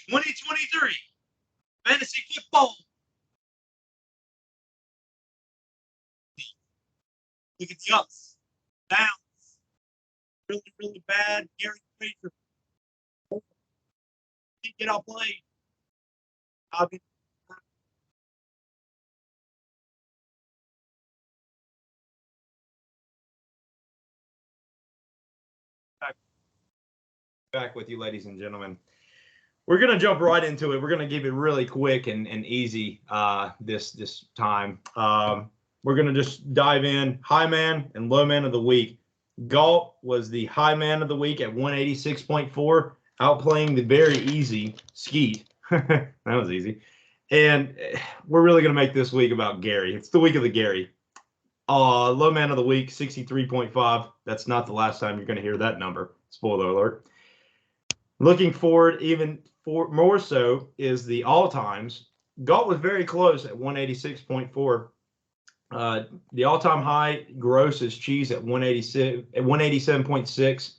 2023 fantasy football. Look at the ups, downs. Really, really bad. Gary Frazier. Didn't get outplayed. Back with you, ladies and gentlemen. We're going to jump right into it. We're going to keep it really quick and easy this time. We're going to just dive in. High man and low man of the week. Galt was the high man of the week at 186.4, outplaying the very easy Skeet. That was easy. And we're really going to make this week about Gary. It's the week of the Gary. Low man of the week, 63.5. That's not the last time you're going to hear that number. Spoiler alert. Looking forward, even more so, is the all-times. Galt was very close at 186.4. The all-time high gross is CHEZ at 187.6.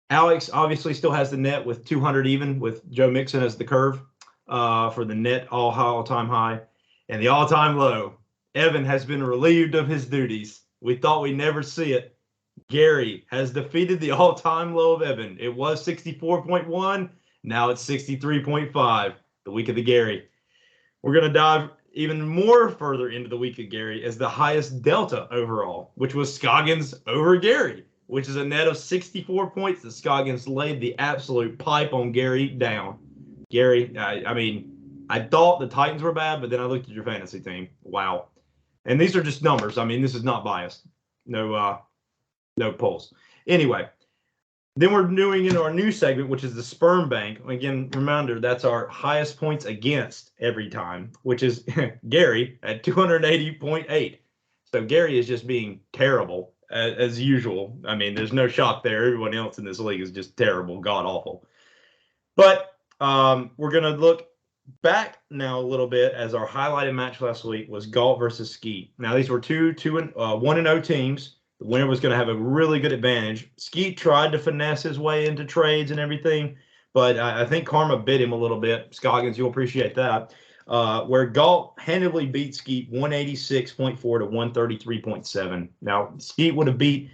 Alex obviously still has the net with 200 even, with Joe Mixon as the curve for the net all-time high. And the all-time low, Evan has been relieved of his duties. We thought we'd never see it. Gary has defeated the all-time low of Evan. It was 64.1. Now it's 63.5, the week of the Gary. We're going to dive even more further into the week of Gary as the highest delta overall, which was Scoggins over Gary, which is a net of 64 points that Scoggins laid the absolute pipe on Gary down. Gary, I mean, I thought the Titans were bad, but then I looked at your fantasy team. Wow. And these are just numbers. I mean, this is not biased. No polls. Anyway, then we're doing into our new segment, which is the sperm bank. Again, reminder, that's our highest points against every time, which is Gary at 280.8. So Gary is just being terrible as usual. I mean, there's no shock there. Everyone else in this league is just terrible, god awful. But we're going to look back now a little bit, as our highlighted match last week was Galt versus Skeet. Now, these were 1-0 teams. The winner was going to have a really good advantage. Skeet tried to finesse his way into trades and everything, but I think karma bit him a little bit. Scoggins, you'll appreciate that. Where Galt handily beat Skeet 186.4 to 133.7. Now, Skeet would have beat,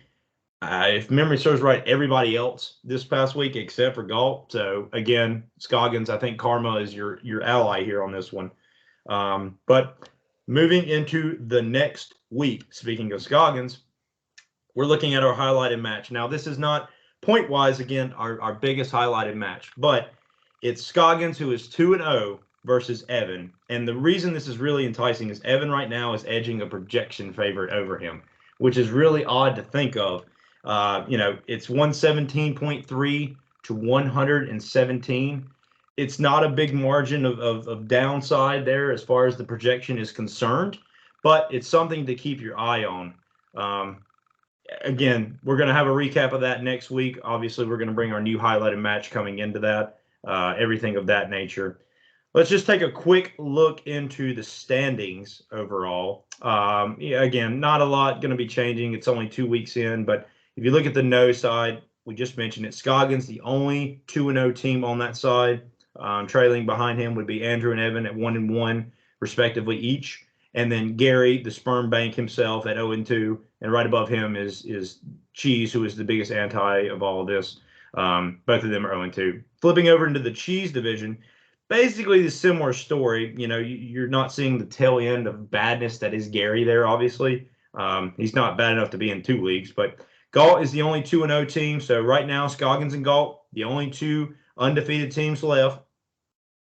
if memory serves right, everybody else this past week except for Galt. So, again, Scoggins, I think karma is your ally here on this one. But moving into the next week, speaking of Scoggins, we're looking at our highlighted match. Now, this is not point-wise, again, our biggest highlighted match, but it's Scoggins, who is 2-0 versus Evan. And the reason this is really enticing is Evan right now is edging a projection favorite over him, which is really odd to think of. It's 117.3 to 117. It's not a big margin of downside there as far as the projection is concerned, but it's something to keep your eye on. Again, we're going to have a recap of that next week. Obviously, we're going to bring our new highlighted match coming into that, everything of that nature. Let's just take a quick look into the standings overall. Again, not a lot going to be changing. It's only 2 weeks in, but if you look at the no side, we just mentioned it. Scoggins, the only 2-0 team on that side. Trailing behind him would be Andrew and Evan at 1-1, respectively, each. And then Gary, the sperm bank himself, at 0-2. And right above him is CHEZ, who is the biggest anti of all of this. Both of them are 0-2. Flipping over into the CHEZ division, basically the similar story. You're not seeing the tail end of badness that is Gary there, obviously. He's not bad enough to be in 2 leagues, but Galt is the only 2-0 team. So right now, Scoggins and Galt, the only 2 undefeated teams left.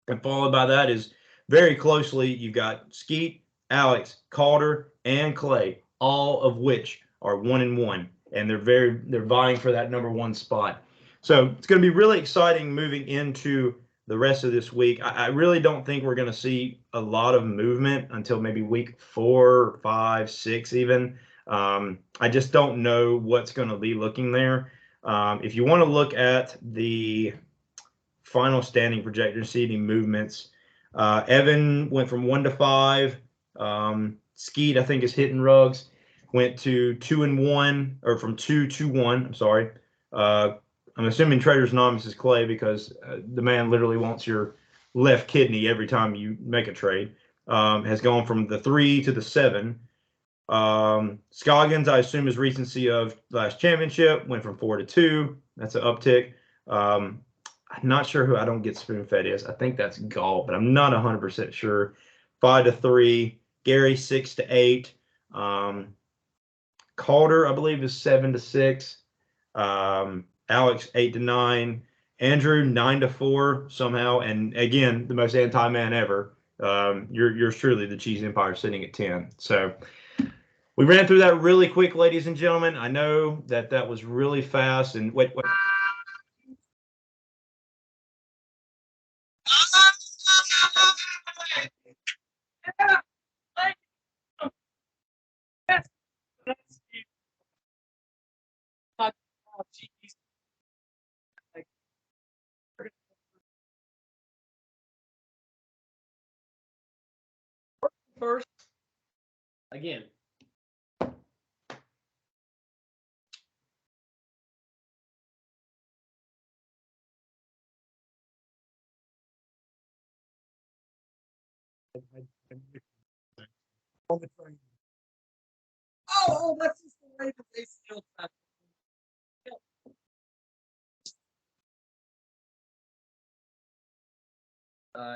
And followed by that is very closely, you've got Skeet, Alex, Calder, and Clay, all of which are 1-1, and they're vying for that number 1 spot. So it's going to be really exciting moving into the rest of this week. I really don't think we're going to see a lot of movement until maybe week 4, 5, 6 even. I just don't know what's going to be looking there. If you want to look at the final standing projection seeding movements, Evan went from 1 to 5. Skeet, I think, is hitting rugs. Went to 2-1, or from 2 to 1. I'm sorry. I'm assuming Trader's Anonymous is Clay because the man literally wants your left kidney every time you make a trade. Has gone from the 3 to the 7. Scoggins, I assume, is recency of last championship, went from 4 to 2. That's an uptick. I'm not sure who I don't get spoon fed is. I think that's Galt, but I'm not 100% sure. 5 to 3. Gary 6 to 8. Calder, I believe, is 7 to 6. Alex 8 to 9. Andrew 9 to 4 somehow, and again, the most anti-man ever. Yours truly, the Cheese Empire, sitting at 10. So we ran through that really quick, ladies and gentlemen. I know that was really fast. And wait. First, again. Oh, that's just the way that they still try.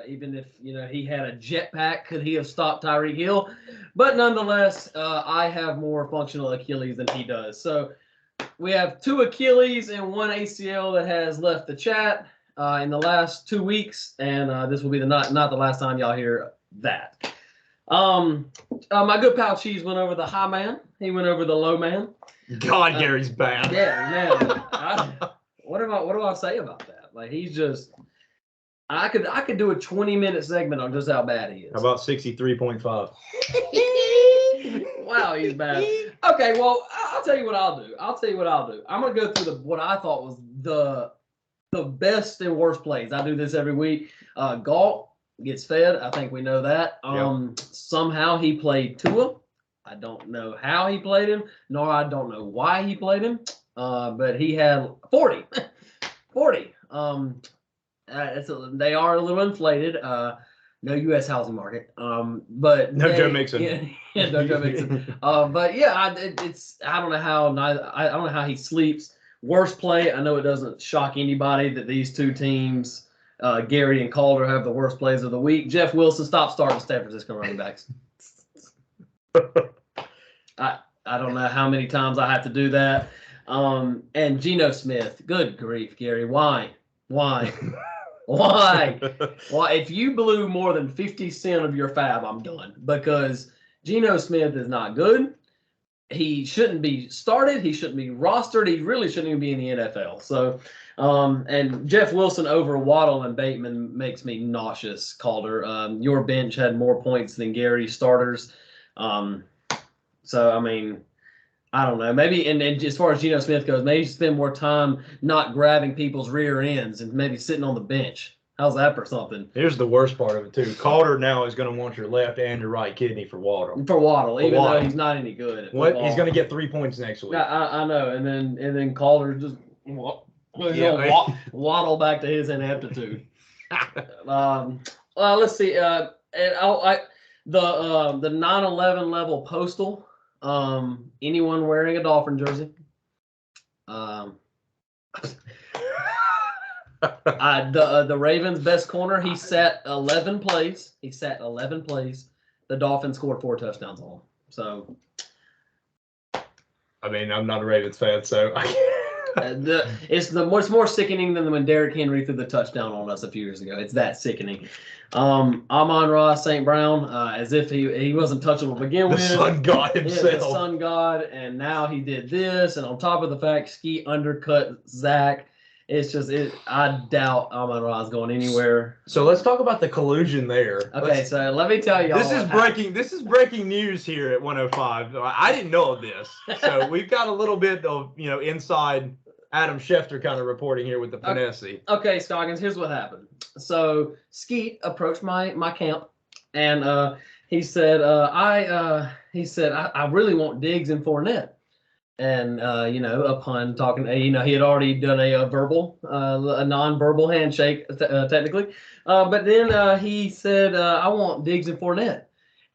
Even if he had a jetpack, could he have stopped Tyreek Hill? But nonetheless, I have more functional Achilles than he does. So we have 2 Achilles and 1 ACL that has left the chat in the last 2 weeks, and this will be not the last time y'all hear that. My good pal Cheese went over the high man. He went over the low man. God, Gary's bad. Yeah, man. What do I say about that? Like, he's just. I could do a 20-minute segment on just how bad he is. How about 63.5? Wow, he's bad. Okay, well, I'll tell you what I'll do. I'm gonna go through what I thought was the best and worst plays. I do this every week. Galt gets fed. I think we know that. Somehow he played Tua. I don't know how he played him, nor I don't know why he played him. But he had 40. 40. They are a little inflated. No U.S. housing market. But no Joe Mixon. Yeah, no Joe Mixon. But yeah, I don't know how he sleeps. Worst play. I know it doesn't shock anybody that these 2 teams, Gary and Calder, have the worst plays of the week. Jeff Wilson, stop starting San Francisco running backs. I don't know how many times I have to do that. And Geno Smith. Good grief, Gary. Why? Why? If you blew more than 50 cents of your fab, I'm done. Because Geno Smith is not good. He shouldn't be started. He shouldn't be rostered. He really shouldn't even be in the NFL. So, and Jeff Wilson over Waddle and Bateman makes me nauseous, Calder. Your bench had more points than Gary's starters. So, I mean, I don't know. Maybe, and as far as Geno Smith goes, maybe spend more time not grabbing people's rear ends and maybe sitting on the bench. How's that for something? Here's the worst part of it, too. Calder now is going to want your left and your right kidney for Waddle. Though he's not any good. He's going to get 3 points next week. I know. And then Calder just waddle back to his ineptitude. Let's see. The 9/11 level postal. Anyone wearing a Dolphin jersey? The Ravens' best corner. He sat 11 plays. The Dolphins scored 4 touchdowns on him. So, I mean, I'm not a Ravens fan, so it's more sickening than when Derrick Henry threw the touchdown on us a few years ago. It's that sickening. Amon-Ra St. Brown, as if he wasn't touchable to begin with. The sun god himself. Yeah, the sun god, and now he did this, and on top of the fact Skeet undercut Zach. It's just I doubt Amon-Ra is going anywhere. So let's talk about the collusion there. Okay, so let me tell you. This is breaking news here at 105. I didn't know of this, so we've got a little bit of inside Adam Schefter kind of reporting here with the Finessi. Okay, Scoggins, here's what happened. So Skeet approached my camp, and he said, I really want Diggs and Fournette. And upon talking, he had already done a verbal, a non-verbal handshake, technically. But then he said, "I want Diggs and Fournette."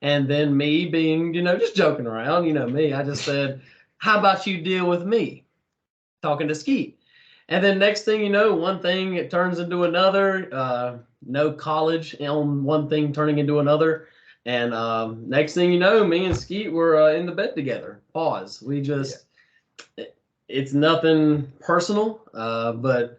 And then me being, just joking around, me, I just said, "How about you deal with me?" Talking to Skeet. And then next thing you know, one thing it turns into another. No college on one thing turning into another. And next thing you know, me and Skeet were in the bed together. Pause. We just. Yeah. It's nothing personal, but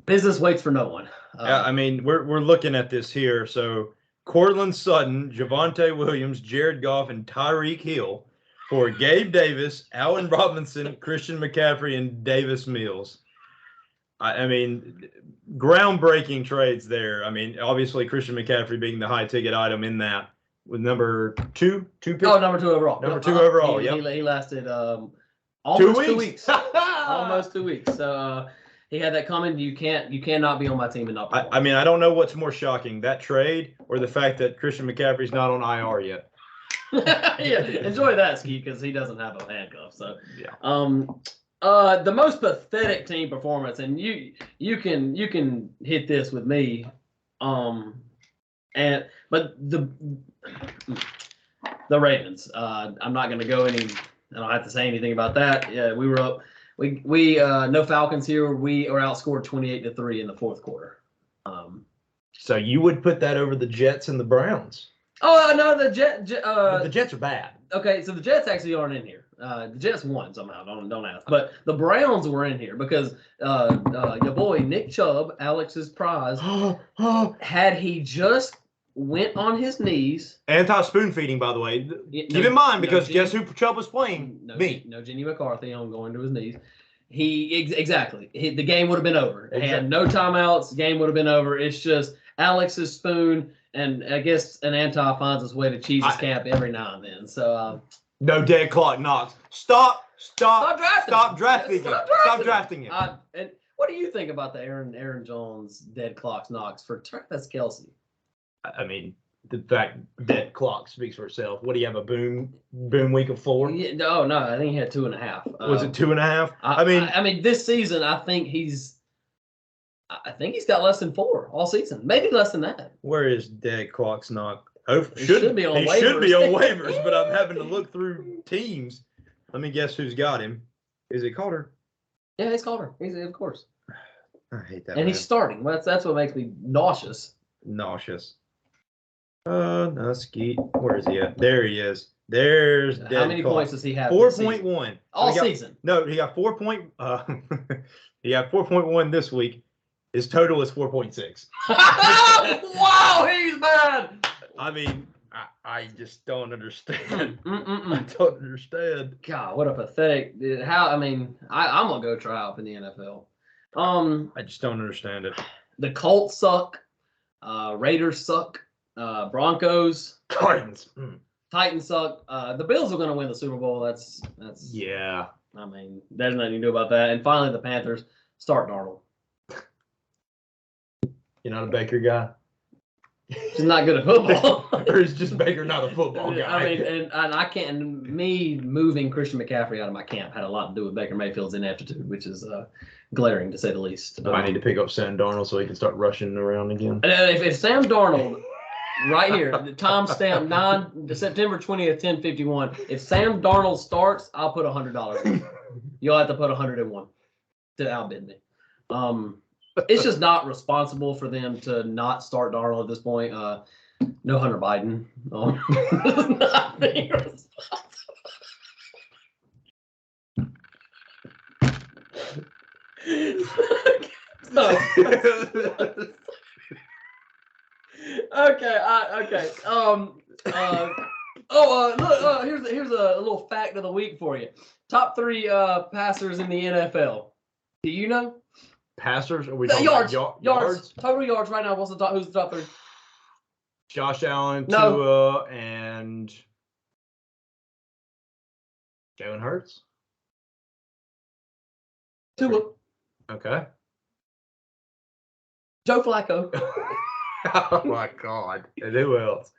business waits for no one. Yeah, I mean, we're looking at this here. So Cortland Sutton, Javonte Williams, Jared Goff, and Tyreek Hill for Gabe Davis, Allen Robinson, Christian McCaffrey, and Davis Mills. I mean, groundbreaking trades there. I mean, obviously Christian McCaffrey being the high ticket item in that with number two pick. Oh, number 2 overall. Number 2 overall. He lasted almost 2 weeks. Almost 2 weeks. So he had that comment. You cannot be on my team and not perform. I mean, I don't know what's more shocking, that trade or the fact that Christian McCaffrey's not on IR yet. Yeah, enjoy that, Ski, because he doesn't have a handcuff. So yeah. The most pathetic team performance, and you can hit this with me, but the Ravens. I'm not going to go any. I don't have to say anything about that. Yeah, we were up. We no Falcons here. We are outscored 28-3 in the fourth quarter. So you would put that over the Jets and the Browns? Oh no, the Jets are bad. Okay, so the Jets actually aren't in here. The Jets won somehow. Don't ask. But the Browns were in here because your boy Nick Chubb, Alex's prize, had he just went on his knees. Anti-spoon feeding, by the way. Keep in mind, because guess who Chubb was playing? Me. No Jenny McCarthy on going to his knees. Exactly. The game would have been over. Exactly. He had no timeouts. The game would have been over. It's just Alex's spoon, and I guess an anti finds his way to CHEZ's camp every now and then. So no dead clock knocks. Stop drafting him. And what do you think about the Aaron Jones dead clocks knocks for Travis Kelce? I mean, the fact dead clock speaks for itself. What do you have, a boom week of 4? Yeah, no, I think he had 2.5. Was it 2.5? I mean, this season I think he's got less than 4 all season, maybe less than that. Where is dead clocks knock? Oh, should be on waivers. He should be on waivers, but I'm having to look through teams. Let me guess who's got him. Is it Calder? Yeah, it's Calder. Of course. I hate that. And he's starting. Well, that's what makes me nauseous. No, Skeet. Where is he at? There he is. There's dead. How many points does he have? 4.1 all season. No, he got 4. He got 4.1 this week. His total is 4.6. Wow, he's bad. I mean, I just don't understand. I don't understand. God, what a pathetic. I'm gonna go try out in the NFL. I just don't understand it. The Colts suck. Raiders suck. Broncos. Titans suck. The Bills are going to win the Super Bowl. That's. Yeah. I mean, there's nothing you can do about that. And finally, the Panthers start Darnold. You're not a Baker guy? He's not good at football. Or is just Baker not a football guy? I mean, and I can't. Me moving Christian McCaffrey out of my camp had a lot to do with Baker Mayfield's ineptitude, which is glaring to say the least. Do I need to pick up Sam Darnold so he can start rushing around again? If Sam Darnold, right here, the timestamp September 20th, 10:51. If Sam Darnold starts, I'll put $100 in. You'll have to put 101 to outbid me. It's just not responsible for them to not start Darnold at this point. No Hunter Biden. Not being responsible. Okay. Look. Here's a little fact of the week for you. Top 3 passers in the NFL. Do you know? Passers? Are we talking yards? Yards. Total yards right now. Who's the top 3? Josh Allen, no. Tua, and Jalen Hurts. Tua. Okay. Joe Flacco. Oh my God. And who else?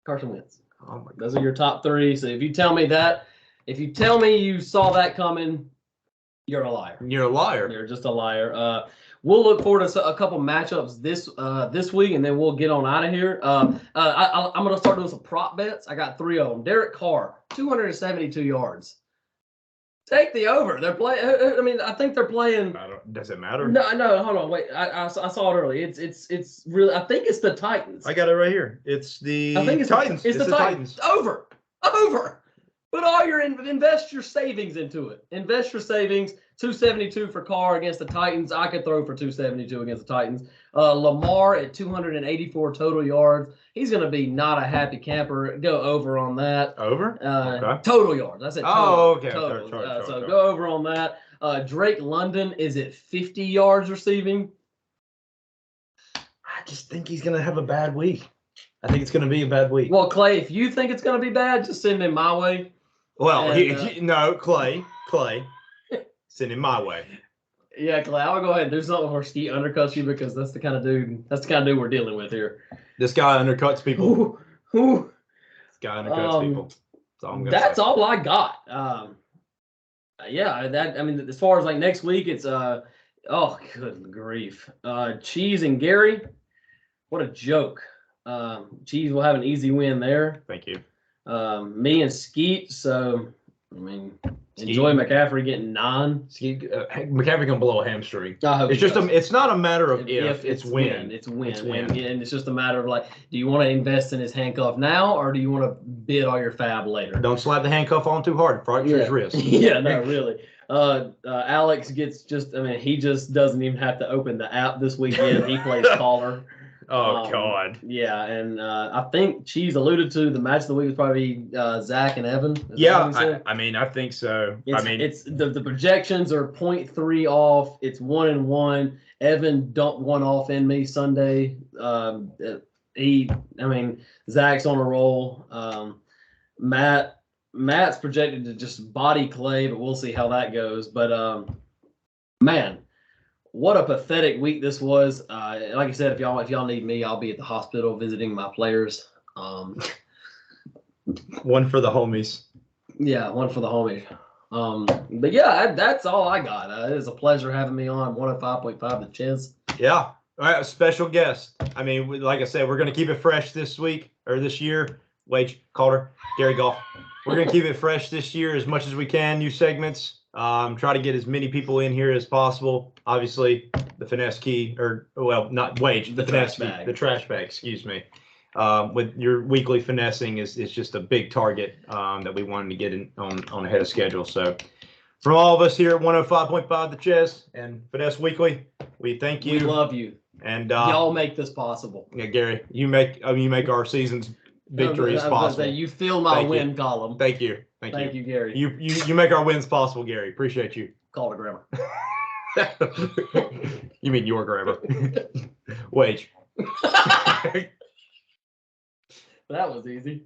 Carson Wentz. Oh my God. Those are your top 3. So if you tell me that If you tell me you saw that coming, you're a liar. You're a liar. You're just a liar. We'll look forward to a couple matchups this week, and then we'll get on out of here. I'm going to start doing some prop bets. I got 3 of them. Derek Carr, 272 yards. Take the over. They're playing. I mean, I think they're playing. Does it matter? No, hold on, wait. I saw it early. It's really. I think it's the Titans. I got it right here. It's the I think it's Titans. It's the Titans. Over. Put all your invest your savings into it. Invest your savings. 272 for Carr against the Titans. I could throw for 272 against the Titans. Lamar at 284 total yards. He's going to be not a happy camper. Go over on that. Over? Okay. Total yards. I said total. Oh, okay. Total. Sorry. Go over on that. Drake London is at 50 yards receiving. I just think he's going to have a bad week. I think it's going to be a bad week. Well, Clay, if you think it's going to be bad, just send him my way. Well, no, Clay. Send him my way. Yeah, Clay, I'll go ahead and do something where Skeet undercuts you because that's the kind of dude we're dealing with here. This guy undercuts people. Ooh. This guy undercuts people. That's all I got. As far as like next week, it's oh good grief. CHEZ and Gary, what a joke. CHEZ will have an easy win there. Thank you. Me and Skeet, so I mean, enjoy McCaffrey getting 9. McCaffrey can blow a hamstring. It's just it's not a matter of if, it's when. It's when. And it's just a matter of like, do you want to invest in his handcuff now or do you want to bid all your fab later? Don't slap the handcuff on too hard. Fracture his wrist. Yeah, no, really. Alex gets he just doesn't even have to open the app this weekend. He plays caller. Oh, God. Yeah, and I think CHEZ alluded to the match of the week would probably be Zach and Evan. I think so. It's the projections are 0.3 off. It's 1-1. Evan dumped one off in me Sunday. Zach's on a roll. Matt's projected to just body Clay, but we'll see how that goes. But man. What a pathetic week this was. Like I said, if y'all need me, I'll be at the hospital visiting my players. One for the homies. Yeah, one for the homies. But yeah, that's all I got. It is a pleasure having me on 105.5 the CHEZ. Yeah. All right, a special guest. I mean, like I said, we're going to keep it fresh this week or this year. Wage, Calder, Gary Goff. We're going to keep it fresh this year as much as we can. New segments. Try to get as many people in here as possible. Obviously, the finesse key, not Wage, the finesse key, the trash bag, excuse me. With your weekly finessing is just a big target that we wanted to get in on ahead of schedule. So, from all of us here at 105.5 the CHEZ and Finesse Weekly, we thank you. We love you. And y'all make this possible. Yeah, Gary, you make our season's victories possible. You fill my win column. Thank you. Thank you, Gary. You make our wins possible, Gary. Appreciate you. Call to grammar. You mean your grammar. Wage. That was easy.